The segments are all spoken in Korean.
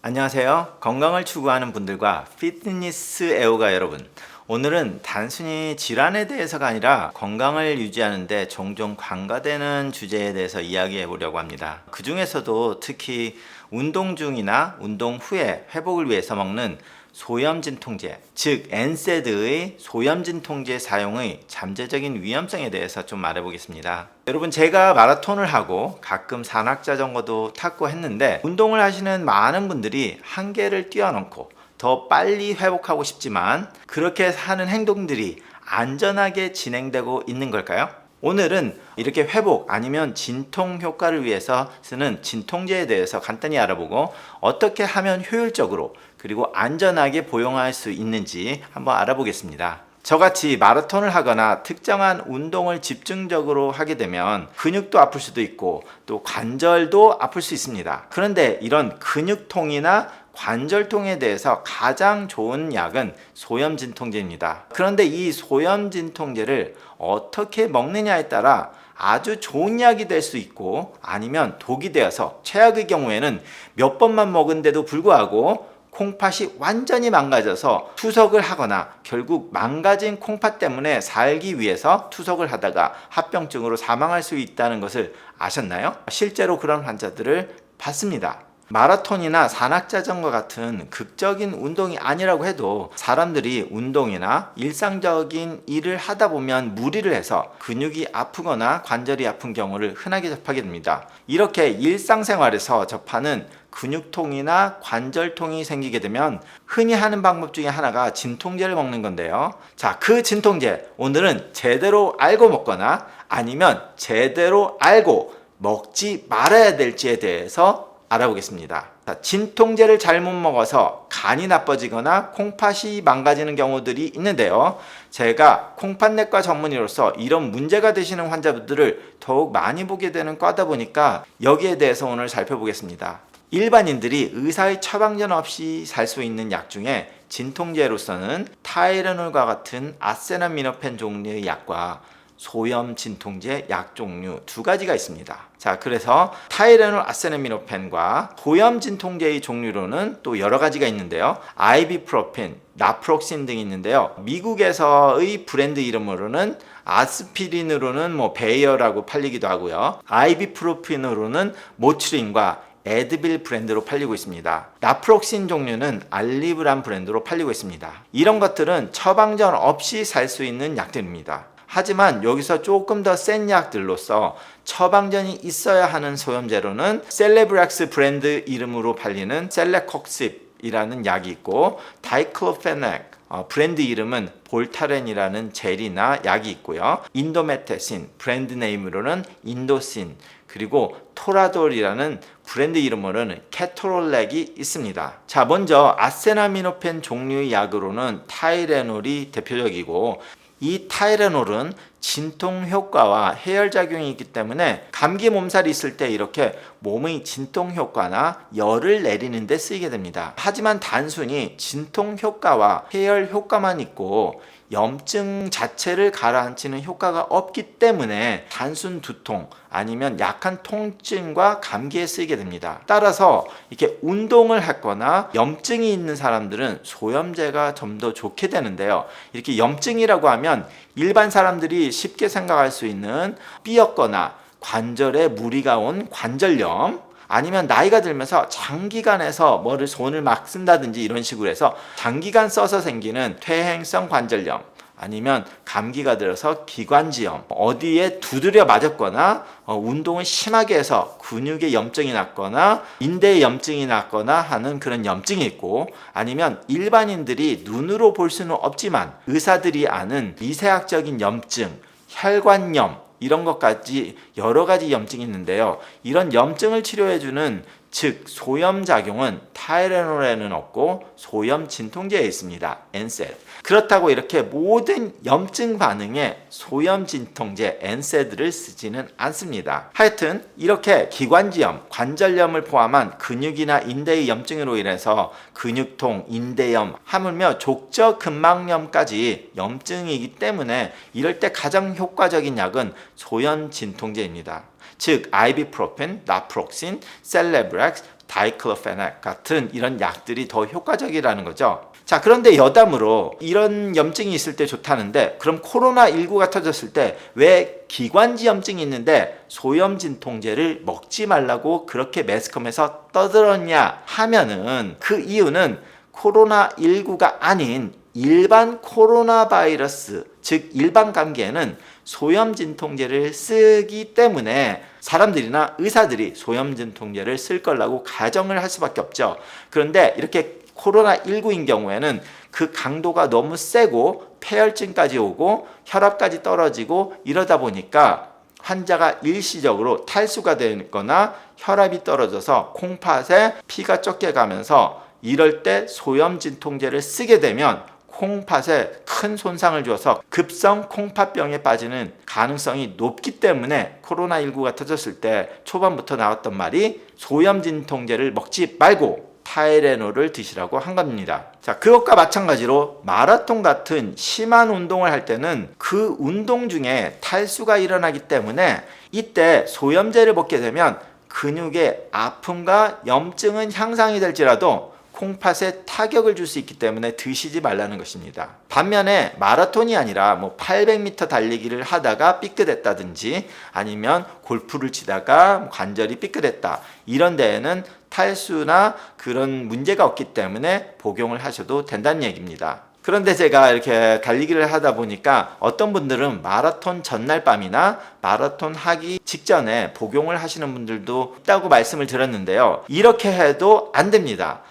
안녕하세요. 건강을 추구하는 분들과 피트니스 애호가 여러분. 오늘은 단순히 질환에 대해서가 아니라 건강을 유지하는데 종종 관가되는 주제에 대해서 이야기해 보려고 합니다. 그 중에서도 특히 운동 중이나 운동 후에 회복을 위해서 먹는 소염진통제, 즉 NSAID의 소염진통제 사용의 잠재적인 위험성에 대해서 좀 말해보겠습니다. 여러분, 제가 마라톤을 하고 가끔 산악자전거도 탔고 했는데, 운동을 하시는 많은 분들이 한계를 뛰어넘고 더 빨리 회복하고 싶지만 그렇게 하는 행동들이 안전하게 진행되고 있는 걸까요? 오늘은 이렇게 회복 아니면 진통 효과를 위해서 쓰는 진통제에 대해서 간단히 알아보고 어떻게 하면 효율적으로 그리고 안전하게 복용할 수 있는지 한번 알아보겠습니다. 저같이 마라톤을 하거나 특정한 운동을 집중적으로 하게 되면 근육도 아플 수도 있고 또 관절도 아플 수 있습니다. 그런데 이런 근육통이나 관절통에 대해서 가장 좋은 약은 소염진통제입니다. 그런데 이 소염진통제를 어떻게 먹느냐에 따라 아주 좋은 약이 될 수 있고 아니면 독이 되어서 최악의 경우에는 몇 번만 먹은데도 불구하고 콩팥이 완전히 망가져서 투석을 하거나 결국 망가진 콩팥 때문에 살기 위해서 투석을 하다가 합병증으로 사망할 수 있다는 것을 아셨나요? 실제로 그런 환자들을 봤습니다. 마라톤이나 산악자전거 같은 극적인 운동이 아니라고 해도 사람들이 운동이나 일상적인 일을 하다 보면 무리를 해서 근육이 아프거나 관절이 아픈 경우를 흔하게 접하게 됩니다. 이렇게 일상생활에서 접하는 근육통이나 관절통이 생기게 되면 흔히 하는 방법 중에 하나가 진통제를 먹는 건데요. 자, 그 진통제 오늘은 제대로 알고 먹거나 아니면 제대로 알고 먹지 말아야 될지에 대해서 알아보겠습니다. 진통제를 잘못 먹어서 간이 나빠지거나 콩팥이 망가지는 경우들이 있는데요. 제가 콩팥내과 전문의로서 이런 문제가 되시는 환자분들을 더욱 많이 보게 되는 과다 보니까 여기에 대해서 오늘 살펴보겠습니다. 일반인들이 의사의 처방전 없이 살 수 있는 약 중에 진통제로서는 타이레놀과 같은 아세나미노펜 종류의 약과 소염 진통제 약 종류 두 가지가 있습니다. 자, 그래서 타이레놀 아세나미노펜과 소염 진통제의 종류로는 또 여러 가지가 있는데요. 아이비프로펜, 나프록신 등이 있는데요. 미국에서의 브랜드 이름으로는 아스피린으로는 베이어라고 팔리기도 하고요. 아이비프로펜으로는 모츠린과 에드빌 브랜드로 팔리고 있습니다. 나프록신 종류는 알리브란 브랜드로 팔리고 있습니다. 이런 것들은 처방전 없이 살 수 있는 약들입니다. 하지만 여기서 조금 더 센 약들로서 처방전이 있어야 하는 소염제로는 셀레브렉스 브랜드 이름으로 팔리는 셀레콕십이라는 약이 있고, 다이클로페넥 브랜드 이름은 볼타렌이라는 젤이나 약이 있고요. 인도메테신 브랜드 네임으로는 인도신, 그리고 토라돌이라는 브랜드 이름으로는 케토롤렉이 있습니다. 자, 먼저 아세나미노펜 종류의 약으로는 타이레놀이 대표적이고, 이 타이레놀은 진통 효과와 해열작용이 있기 때문에 감기 몸살이 있을 때 이렇게 몸의 진통 효과나 열을 내리는 데 쓰이게 됩니다. 하지만 단순히 진통 효과와 해열 효과만 있고 염증 자체를 가라앉히는 효과가 없기 때문에 단순 두통 아니면 약한 통증과 감기에 쓰이게 됩니다. 따라서 이렇게 운동을 하거나 염증이 있는 사람들은 소염제가 좀 더 좋게 되는데요. 이렇게 염증이라고 하면 일반 사람들이 쉽게 생각할 수 있는 삐었거나 관절에 무리가 온 관절염, 아니면 나이가 들면서 장기간에서 손을 막 쓴다든지 이런 식으로 해서 장기간 써서 생기는 퇴행성 관절염, 아니면 감기가 들어서 기관지염, 어디에 두드려 맞았거나 운동을 심하게 해서 근육에 염증이 났거나 인대에 염증이 났거나 하는 그런 염증이 있고, 아니면 일반인들이 눈으로 볼 수는 없지만 의사들이 아는 미세학적인 염증, 혈관염, 이런 것까지 여러 가지 염증이 있는데요. 이런 염증을 치료해주는 즉 소염작용은 타이레놀에는 없고 소염 진통제에 있습니다. NSAID. 그렇다고 이렇게 모든 염증 반응에 소염 진통제 NSAID를 쓰지는 않습니다. 하여튼 이렇게 기관지염, 관절염을 포함한 근육이나 인대의 염증으로 인해서 근육통, 인대염, 하물며 족저근막염까지 염증이기 때문에 이럴 때 가장 효과적인 약은 소염 진통제입니다. 즉 아이비프로펜, 나프록신, 셀레브렉스, 다이클로페낙 같은 이런 약들이 더 효과적이라는 거죠. 자, 그런데 여담으로 이런 염증이 있을 때 좋다는데, 그럼 코로나19가 터졌을 때 왜 기관지염증이 있는데 소염진통제를 먹지 말라고 그렇게 매스컴에서 떠들었냐 하면은, 그 이유는 코로나19가 아닌 일반 코로나 바이러스, 즉 일반 감기에는 소염진통제를 쓰기 때문에 사람들이나 의사들이 소염진통제를 쓸 거라고 가정을 할 수밖에 없죠. 그런데 이렇게 코로나19인 경우에는 그 강도가 너무 세고 폐혈증까지 오고 혈압까지 떨어지고 이러다 보니까 환자가 일시적으로 탈수가 되거나 혈압이 떨어져서 콩팥에 피가 적게 가면서, 이럴 때 소염진통제를 쓰게 되면 콩팥에 큰 손상을 줘서 급성 콩팥병에 빠지는 가능성이 높기 때문에 코로나19가 터졌을 때 초반부터 나왔던 말이 소염진통제를 먹지 말고 타이레놀을 드시라고 한 겁니다. 자, 그것과 마찬가지로 마라톤 같은 심한 운동을 할 때는 그 운동 중에 탈수가 일어나기 때문에 이때 소염제를 먹게 되면 근육의 아픔과 염증은 향상이 될지라도 콩팥에 타격을 줄 수 있기 때문에 드시지 말라는 것입니다. 반면에 마라톤이 아니라 800m 달리기를 하다가 삐끗했다든지 아니면 골프를 치다가 관절이 삐끗했다, 이런 데에는 탈수나 그런 문제가 없기 때문에 복용을 하셔도 된다는 얘기입니다. 그런데 제가 이렇게 달리기를 하다 보니까 어떤 분들은 마라톤 전날 밤이나 마라톤 하기 직전에 복용을 하시는 분들도 있다고 말씀을 드렸는데요. 이렇게 해도 안 됩니다.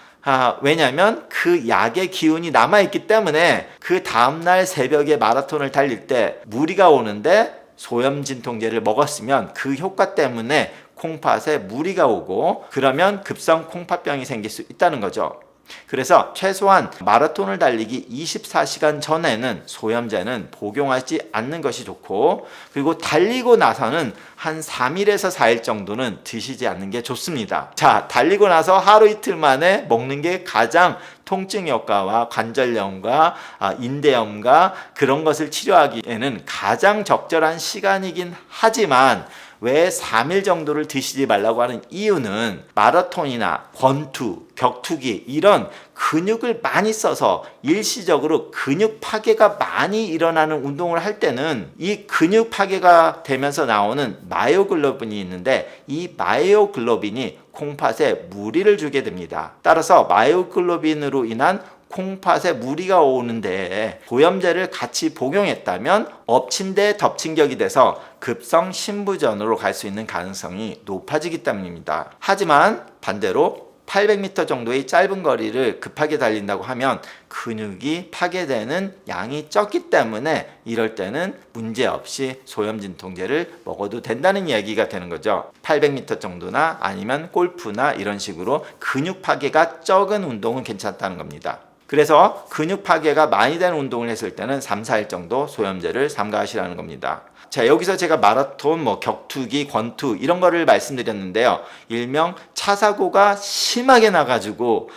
왜냐하면 그 약의 기운이 남아있기 때문에 그 다음날 새벽에 마라톤을 달릴 때 무리가 오는데 소염진통제를 먹었으면 그 효과 때문에 콩팥에 무리가 오고 그러면 급성 콩팥병이 생길 수 있다는 거죠. 그래서 최소한 마라톤을 달리기 24시간 전에는 소염제는 복용하지 않는 것이 좋고, 그리고 달리고 나서는 한 3일에서 4일 정도는 드시지 않는 게 좋습니다. 자, 달리고 나서 하루 이틀 만에 먹는 게 가장 통증 효과와 관절염과 인대염과 그런 것을 치료하기에는 가장 적절한 시간이긴 하지만, 왜 3일 정도를 드시지 말라고 하는 이유는 마라톤이나 권투, 격투기 이런 근육을 많이 써서 일시적으로 근육 파괴가 많이 일어나는 운동을 할 때는 이 근육 파괴가 되면서 나오는 마이오글로빈이 있는데, 이 마이오글로빈이 콩팥에 무리를 주게 됩니다. 따라서 마이오글로빈으로 인한 콩팥에 무리가 오는데 소염제를 같이 복용했다면 엎친 데 덮친 격이 돼서 급성 신부전으로 갈 수 있는 가능성이 높아지기 때문입니다. 하지만 반대로 800m 정도의 짧은 거리를 급하게 달린다고 하면 근육이 파괴되는 양이 적기 때문에 이럴 때는 문제없이 소염진통제를 먹어도 된다는 이야기가 되는 거죠. 800m 정도나 아니면 골프나 이런 식으로 근육 파괴가 적은 운동은 괜찮다는 겁니다. 그래서 근육 파괴가 많이 되는 운동을 했을 때는 3, 4일 정도 소염제를 삼가하시라는 겁니다. 자, 여기서 제가 마라톤, 격투기, 권투 이런 거를 말씀드렸는데요. 일명 차 사고가 심하게 나가지고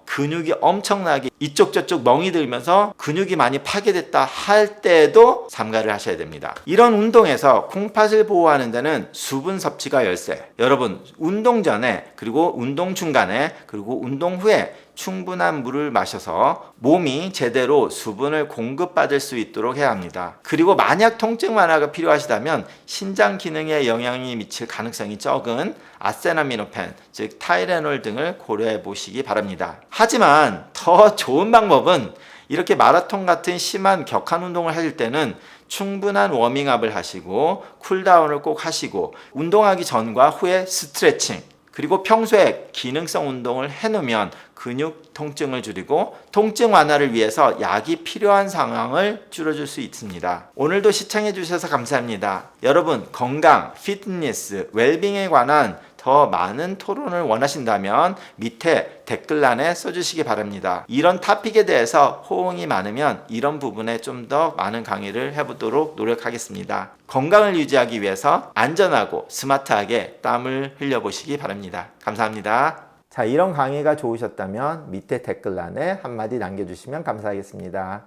근육이 엄청나게 이쪽 저쪽 멍이 들면서 근육이 많이 파괴됐다 할 때도 삼가를 하셔야 됩니다. 이런 운동에서 콩팥을 보호하는 데는 수분 섭취가 열쇠. 여러분, 운동 전에 그리고 운동 중간에 그리고 운동 후에 충분한 물을 마셔서 몸이 제대로 수분을 공급받을 수 있도록 해야 합니다. 그리고 만약 통증 완화가 필요하시다면 신장 기능에 영향이 미칠 가능성이 적은 아세나미노펜, 즉 타이레놀 등을 고려해 보시기 바랍니다. 하지만 더 좋은 방법은 이렇게 마라톤 같은 심한 격한 운동을 하실 때는 충분한 워밍업을 하시고 쿨다운을 꼭 하시고 운동하기 전과 후에 스트레칭, 그리고 평소에 기능성 운동을 해놓으면 근육 통증을 줄이고 통증 완화를 위해서 약이 필요한 상황을 줄여줄 수 있습니다. 오늘도 시청해 주셔서 감사합니다. 여러분, 건강, 피트니스, 웰빙에 관한 더 많은 토론을 원하신다면 밑에 댓글란에 써주시기 바랍니다. 이런 토픽에 대해서 호응이 많으면 이런 부분에 좀 더 많은 강의를 해보도록 노력하겠습니다. 건강을 유지하기 위해서 안전하고 스마트하게 땀을 흘려보시기 바랍니다. 감사합니다. 자, 이런 강의가 좋으셨다면 밑에 댓글란에 한마디 남겨주시면 감사하겠습니다.